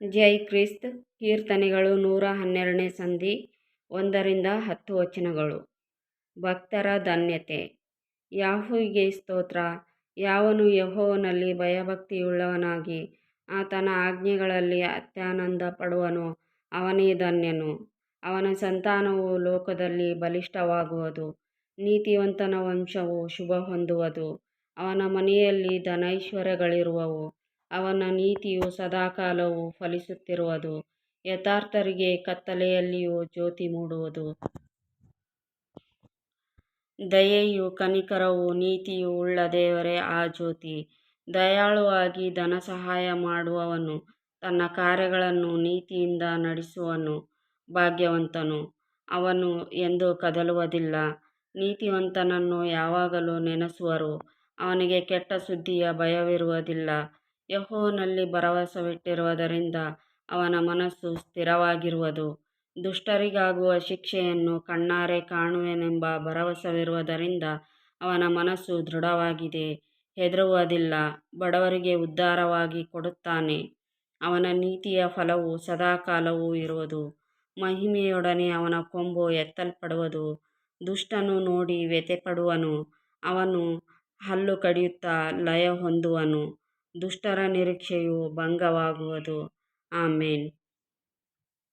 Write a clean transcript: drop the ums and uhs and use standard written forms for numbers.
ಜೈ Christ. ಕೀರ್ತನೆಗಳು 112ನೇ ಸಂಧಿ 1-10 ವಚನಗಳು. ಭಕ್ತರ ಧನ್ಯತೆ. ಯಾಹುವಿಗೆ ಸ್ತೋತ್ರ. ಯಾವನು ಯೆಹೋವನಲ್ಲಿ ಭಯಭಕ್ತಿಯುಳ್ಳವನಾಗಿ ಆತನ ಆಜ್ಞೆಗಳಲ್ಲಿ ಅತ್ಯಾನಂದ ಪಡುವನೋ ಅವನೇ ಧನ್ಯನು. ಅವನ ಸಂತಾನವು ಲೋಕದಲ್ಲಿ ಬಲಿಷ್ಠವಾಗುವುದು. ನೀತಿವಂತನ ವಂಶವು ಶುಭ ಹೊಂದುವುದು. ಅವನ ಮನೆಯಲ್ಲಿ ಧನೈಶ್ವರ್ಯಗಳಿರುವವು. ಅವನ ನೀತಿಯು ಸದಾಕಾಲವೂ ಫಲಿಸುತ್ತಿರುವುದು. ಯಥಾರ್ಥರಿಗೆ ಕತ್ತಲೆಯಲ್ಲಿಯೂ ಜ್ಯೋತಿ ಮೂಡುವುದು. ದಯೆಯೂ ಕನಿಕರವೂ ನೀತಿಯೂ ಉಳ್ಳ ದೇವರೇ ಆ ಜ್ಯೋತಿ. ದಯಾಳುವಾಗಿ ಧನಸಹಾಯ ಮಾಡುವವನು ತನ್ನ ಕಾರ್ಯಗಳನ್ನು ನೀತಿಯಿಂದ ನಡೆಸುವವನು ಭಾಗ್ಯವಂತನು. ಅವನು ಎಂದೂ ಕದಲುವುದಿಲ್ಲ. ನೀತಿವಂತನನ್ನು ಯಾವಾಗಲೂ ನೆನೆಸುವರು. ಅವನಿಗೆ ಕೆಟ್ಟ ಸುದ್ದಿಯ ಭಯವಿರುವುದಿಲ್ಲ. ಯೆಹೋವನಲ್ಲಿ ಭರವಸವಿಟ್ಟಿರುವುದರಿಂದ ಅವನ ಮನಸ್ಸು ಸ್ಥಿರವಾಗಿರುವುದು. ದುಷ್ಟರಿಗಾಗುವ ಶಿಕ್ಷೆಯನ್ನು ಕಣ್ಣಾರೆ ಕಾಣುವೆನೆಂಬ ಭರವಸವಿರುವುದರಿಂದ ಅವನ ಮನಸ್ಸು ದೃಢವಾಗಿದೆ. ಹೆದರುವುದಿಲ್ಲ. ಬಡವರಿಗೆ ಉದ್ಧಾರವಾಗಿ ಕೊಡುತ್ತಾನೆ. ಅವನ ನೀತಿಯ ಫಲವು ಸದಾಕಾಲವೂ ಇರುವುದು. ಮಹಿಮೆಯೊಡನೆ ಅವನ ಕೊಂಬು ಎತ್ತಲ್ಪಡುವುದು. ದುಷ್ಟನು ನೋಡಿ ವ್ಯಥೆಪಡುವನು. ಅವನು ಹಲ್ಲು ಕಡಿಯುತ್ತಾ ಲಯ ಹೊಂದುವನು. ದುಷ್ಟರ ನಿರೀಕ್ಷೆಯು ಭಂಗವಾಗುವುದು. ಆಮೆನ್.